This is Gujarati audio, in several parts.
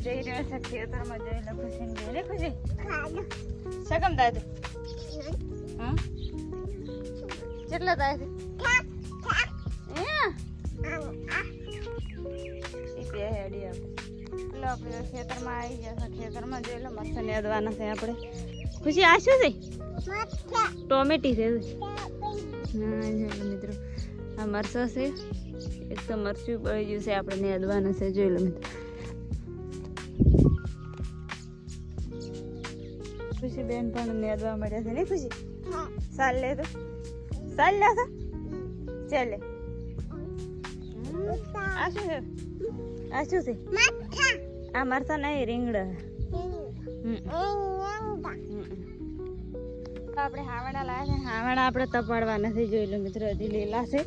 જઈ રહ્યા છે ખેતરમાં જઈને ખુશીને બેને ખુશી સગમ દાદુ હા કેટલા થાય આપણે ખેતરમાં આવી ગયા છે ખેતરમાં જઈ લો મરચાં નેદવાના છે આપણે ખુશી આ શું છે ટોમેટી છે હા જોઈ લો મિત્રો આ મરચાં છે એક તો મરચું બળી ગયું છે આપણે નેદવાના છે જોઈ લો મિત્રો ખુશી બેન પણ નેદવા મળ્યા છે ને ખુશી સાલ લે તો સાલ લે તો ચાલે આ શું છે આ શું છે આ મરસા નહીં રીંગણા આપણે હાવડા લાવ્યા છે હાવડા આપણે તપાડવાના છે જોઈ લો મિત્રો હજી લીલા છે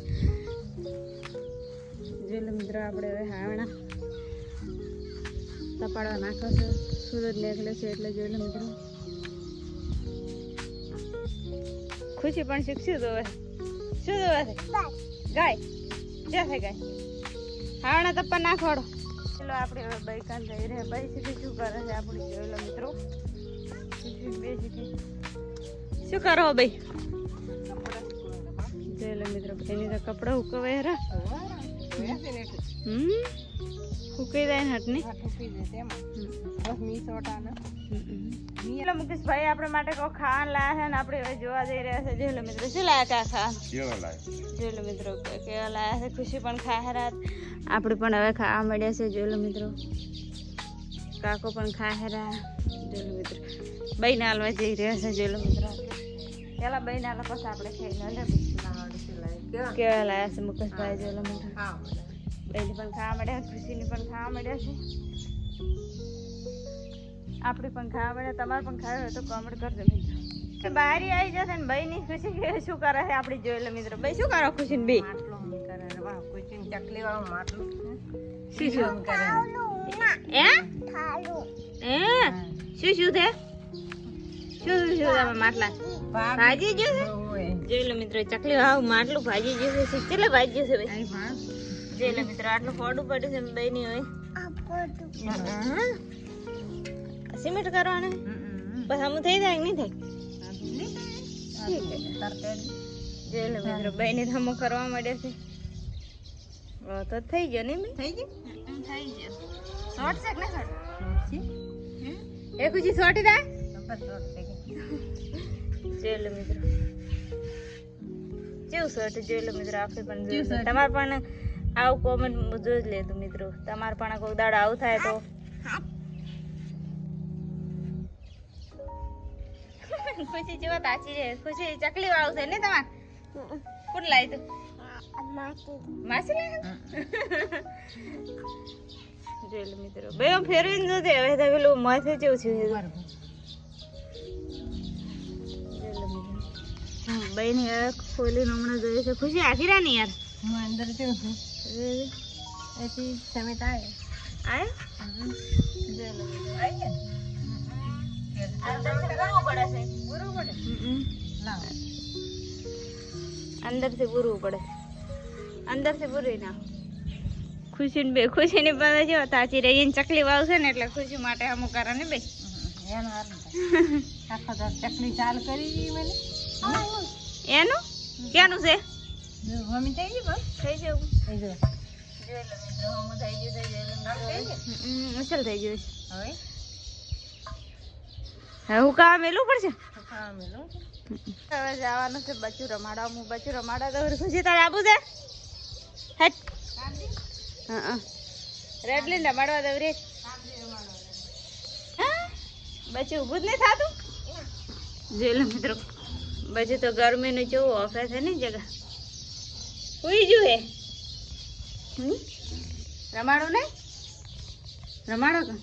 જોઈ લો મિત્રો આપણે હવે હાવડા તપાડવા નાખો છે સૂરજ નીકળે છે એટલે જોઈ લો મિત્રો ખુશી પણ શીખશું તો હવે શું જોવે છે ગાય ક્યાં છે ગાય હાવડા તપ્પા નાખવાડો ચલો આપણે હવે બૈકાન જઈ રહ્યા ભાઈ સુધી શું કરે છે આપણે જોઈ લો મિત્રો બે શીખી શું કરો ભાઈ જોઈ લો મિત્રો એની તો કપડા ઉકવે રા ઉકઈ જાય ને હટની મુકેશભાઈ આપણે માટે કોઈ ખાવાનું લાયા છે ને આપણે હવે જોવા જઈ રહ્યા છે જોઈ લો મિત્રો શું લાયા કા ખાવાનું જોઈ લો મિત્રો કેવા લાયા છે ખુશી પણ ખાય રાત આપણે પણ હવે ખાવા મળ્યા છે જોઈ લો મિત્રો કાકો પણ ખાય રા જોઈ લો મિત્રો બઈ નાલવા જઈ રહ્યા છે જોઈ લો મિત્રો પેલા બઈ નાલા પછી આપણે ખાઈ લે કેવા લાયા છે મુકેશભાઈ જોઈ લો મિત્રો બઈની પણ ખાવા મળ્યા ખુશીની પણ ખાવા મળ્યા છે આપણે પણ ખાવા મળ્યા તમારે પણ ખાવા હોય તો કોમેન્ટ કરજો મિત્રો બારી આવી જશે ને ભાઈ ની ખુશી શું કરે છે આપણે જોઈ લે મિત્રો ભાઈ શું કરો ખુશી ને બે ચકલી વાળું માટલું શું શું કરે શું શું છે શું શું તમે માટલા ભાજી ગયું છે જોઈ લો મિત્રો ચકલી વાળું માટલું ભાજી ગયું છે કેટલે ભાજી ગયું છે ભાઈ જોઈ લો મિત્રો આટલું ફોડું પડ્યું છે ભાઈ ની હોય સિમેન્ટ કરવાનું પછી આમ થઈ જાય નહીં થાય જોઈ લો મિત્રો ભાઈ ને ધમો કરવા માંડ્યા છે તો થઈ ગયો નહીં થઈ ગયો શોર્ટ છે ને શોર્ટ એ કુછી શોર્ટ થાય જોઈ લો મિત્રો કેવું શોર્ટ જોઈ લો મિત્રો આપણે પણ તમારે પણ આવું કોમેન્ટ જોઈ જ લેતું મિત્રો તમારે પણ કોઈ દાડો આવું થાય તો ખુશી જેવા તાચી છે ખુશી ચકલી વાળું છે ને તમારે કોણ લાવી તું માસી લાવી જોઈ લો મિત્રો બે ફેરવીને જોતે હવે તો પેલું માથે જેવું છે જોઈ લો મિત્રો બેન ખોલીને હમણાં જોઈએ છે ખુશી આખી રા ની યાર હું અંદર જેવું છું એથી સમેત આવે જોઈ લો મિત્રો આવી अंदर से बुरू पड़े अंदर से बुरी ना खुशी बे खुशी ने पता जो ताची रही चकली वाव से ने એટલે ખુશી માટે હમું કરે ને બે એનો આખો ચકલી ચાલ કરી મને એનું કેનું છે મમ્મી થઈ ગઈ બસ થઈ ગયું થઈ ગયું જોઈ લો મિત્રો હમું થઈ ગયું અસલ થઈ ગયું હવે હું કામ મેલું પડશે હવે જવાનું છે બચ્ચું રમાડવા હું બચ્ચું રમાડવા તો ખુશી તારે આબુ છે હેટ હા રેડલીન રમાડવા દઉં રે બચ્ચું ઊભું જ નહીં થતું જોઈ લો મિત્રો બચ્ચું તો ગરમીનું કેવું ઓફે છે ને જગા સુઈ જુ હે રમાડું નહીં રમાડો કે